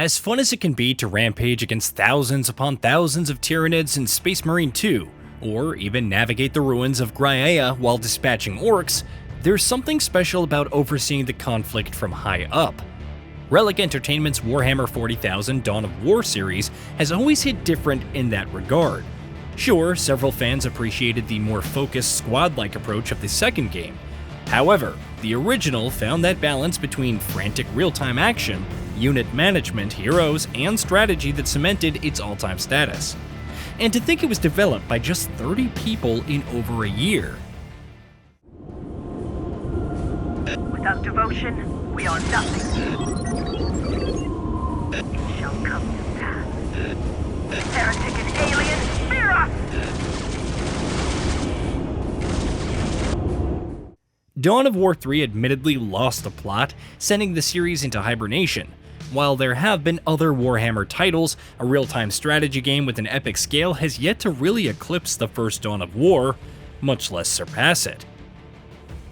As fun as it can be to rampage against thousands upon thousands of Tyranids in Space Marine 2, or even navigate the ruins of Graiea while dispatching orcs, there's something special about overseeing the conflict from high up. Relic Entertainment's Warhammer 40,000 Dawn of War series has always hit different in that regard. Sure, several fans appreciated the more focused squad-like approach of the second game. However, the original found that balance between frantic real-time action, unit management, heroes, and strategy that cemented its all-time status. And to think it was developed by just 30 people in over a year. Without devotion, we are nothing. It shall come to pass. Heretic and alien, fear us! Dawn of War 3 admittedly lost the plot, sending the series into hibernation. While there have been other Warhammer titles, a real-time strategy game with an epic scale has yet to really eclipse the first Dawn of War, much less surpass it.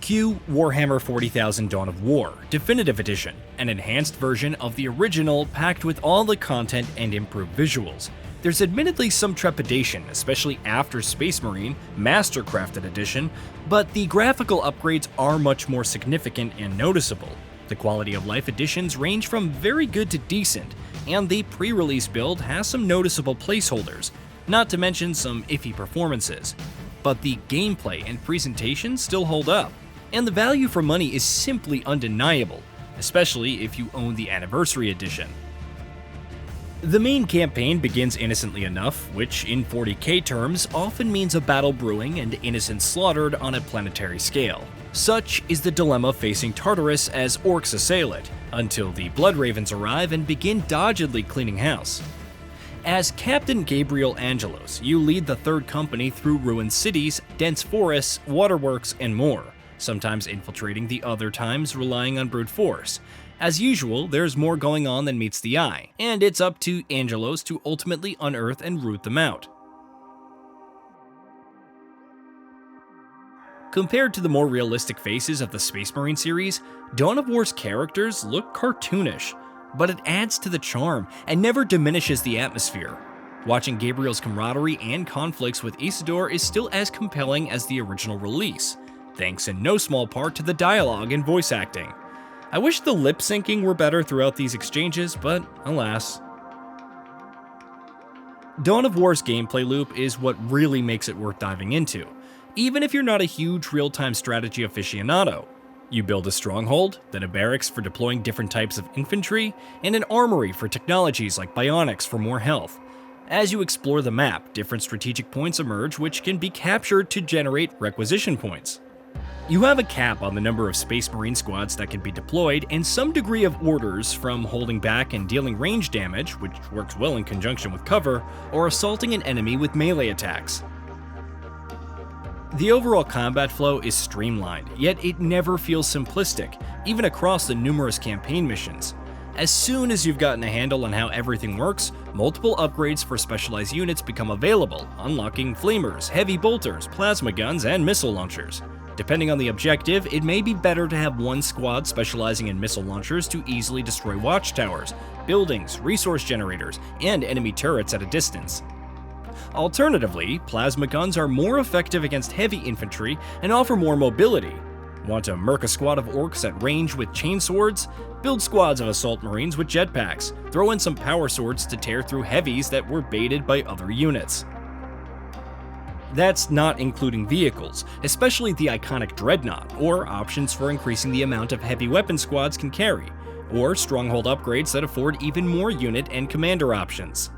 Cue Warhammer 40,000 Dawn of War, Definitive Edition, an enhanced version of the original packed with all the content and improved visuals. There's admittedly some trepidation, especially after Space Marine, Mastercrafted Edition, but the graphical upgrades are much more significant and noticeable. The quality of life additions range from very good to decent, and the pre-release build has some noticeable placeholders, not to mention some iffy performances. But the gameplay and presentation still hold up, and the value for money is simply undeniable, especially if you own the Anniversary Edition. The main campaign begins innocently enough, which in 40k terms often means a battle brewing and innocents slaughtered on a planetary scale. Such is the dilemma facing Tartarus as orcs assail it, until the Blood Ravens arrive and begin doggedly cleaning house. As Captain Gabriel Angelos, you lead the Third Company through ruined cities, dense forests, waterworks, and more, sometimes infiltrating the other times relying on brute force. As usual, there's more going on than meets the eye, and it's up to Angelos to ultimately unearth and root them out. Compared to the more realistic faces of the Space Marine series, Dawn of War's characters look cartoonish, but it adds to the charm and never diminishes the atmosphere. Watching Gabriel's camaraderie and conflicts with Isidore is still as compelling as the original release, thanks in no small part to the dialogue and voice acting. I wish the lip syncing were better throughout these exchanges, but alas. Dawn of War's gameplay loop is what really makes it worth diving into, even if you're not a huge real-time strategy aficionado. You build a stronghold, then a barracks for deploying different types of infantry, and an armory for technologies like bionics for more health. As you explore the map, different strategic points emerge which can be captured to generate requisition points. You have a cap on the number of Space Marine squads that can be deployed, and some degree of orders from holding back and dealing range damage, which works well in conjunction with cover, or assaulting an enemy with melee attacks. The overall combat flow is streamlined, yet it never feels simplistic, even across the numerous campaign missions. As soon as you've gotten a handle on how everything works, multiple upgrades for specialized units become available, unlocking flamers, heavy bolters, plasma guns, and missile launchers. Depending on the objective, it may be better to have one squad specializing in missile launchers to easily destroy watchtowers, buildings, resource generators, and enemy turrets at a distance. Alternatively, plasma guns are more effective against heavy infantry and offer more mobility. Want to murk a squad of orcs at range with chainswords? Build squads of assault marines with jetpacks. Throw in some power swords to tear through heavies that were baited by other units. That's not including vehicles, especially the iconic Dreadnought, or options for increasing the amount of heavy weapon squads can carry, or stronghold upgrades that afford even more unit and commander options.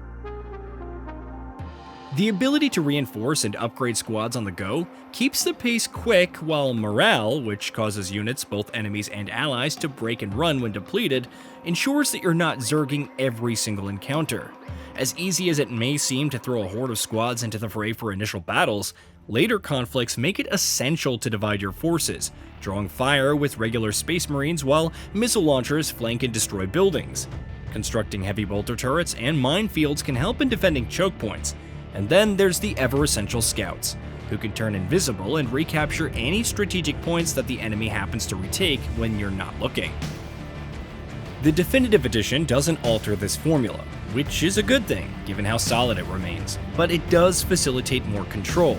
The ability to reinforce and upgrade squads on the go keeps the pace quick, while morale, which causes units, both enemies and allies, to break and run when depleted, ensures that you're not zerging every single encounter. As easy as it may seem to throw a horde of squads into the fray for initial battles, later conflicts make it essential to divide your forces, drawing fire with regular Space Marines while missile launchers flank and destroy buildings. Constructing heavy bolter turrets and minefields can help in defending choke points. And then there's the ever-essential scouts, who can turn invisible and recapture any strategic points that the enemy happens to retake when you're not looking. The Definitive Edition doesn't alter this formula, which is a good thing given how solid it remains, but it does facilitate more control.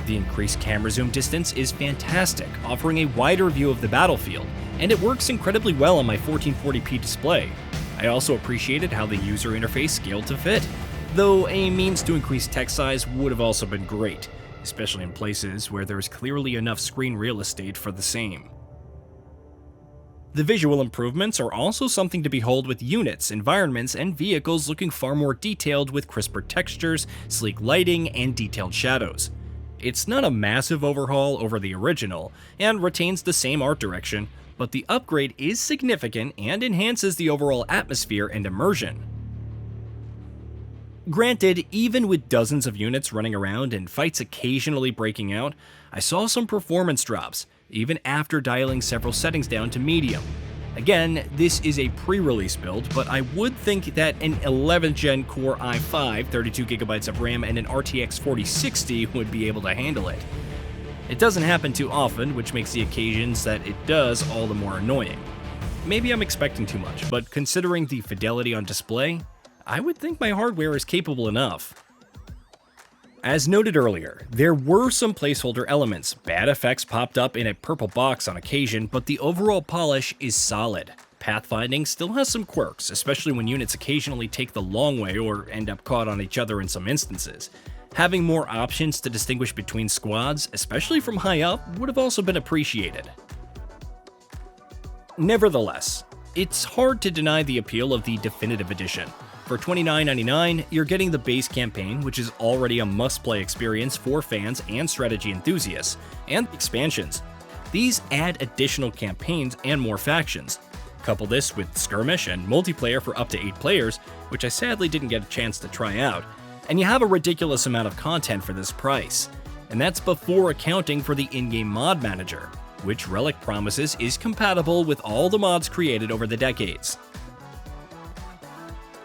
The increased camera zoom distance is fantastic, offering a wider view of the battlefield, and it works incredibly well on my 1440p display. I also appreciated how the user interface scaled to fit, though a means to increase text size would have also been great, especially in places where there is clearly enough screen real estate for the same. The visual improvements are also something to behold, with units, environments, and vehicles looking far more detailed with crisper textures, sleek lighting, and detailed shadows. It's not a massive overhaul over the original, and retains the same art direction, but the upgrade is significant and enhances the overall atmosphere and immersion. Granted, even with dozens of units running around and fights occasionally breaking out, I saw some performance drops, even after dialing several settings down to medium. Again, this is a pre-release build, but I would think that an 11th gen Core i5, 32GB of RAM, and an RTX 4060 would be able to handle it. It doesn't happen too often, which makes the occasions that it does all the more annoying. Maybe I'm expecting too much, but considering the fidelity on display, I would think my hardware is capable enough. As noted earlier, there were some placeholder elements. Bad effects popped up in a purple box on occasion, but the overall polish is solid. Pathfinding still has some quirks, especially when units occasionally take the long way or end up caught on each other in some instances. Having more options to distinguish between squads, especially from high up, would have also been appreciated. Nevertheless, it's hard to deny the appeal of the Definitive Edition. For $29.99, you're getting the base campaign, which is already a must-play experience for fans and strategy enthusiasts, and expansions. These add additional campaigns and more factions. Couple this with Skirmish and multiplayer for up to 8 players, which I sadly didn't get a chance to try out, and you have a ridiculous amount of content for this price. And that's before accounting for the in-game mod manager, which Relic promises is compatible with all the mods created over the decades.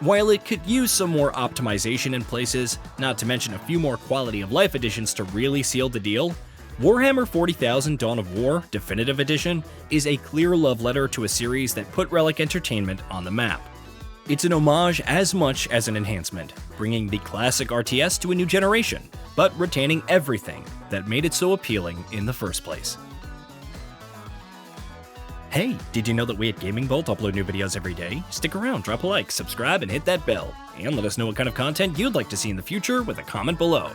While it could use some more optimization in places, not to mention a few more quality of life additions to really seal the deal, Warhammer 40,000 Dawn of War Definitive Edition is a clear love letter to a series that put Relic Entertainment on the map. It's an homage as much as an enhancement, bringing the classic RTS to a new generation, but retaining everything that made it so appealing in the first place. Hey, did you know that we at Gaming Bolt upload new videos every day? Stick around, drop a like, subscribe, and hit that bell. And let us know what kind of content you'd like to see in the future with a comment below.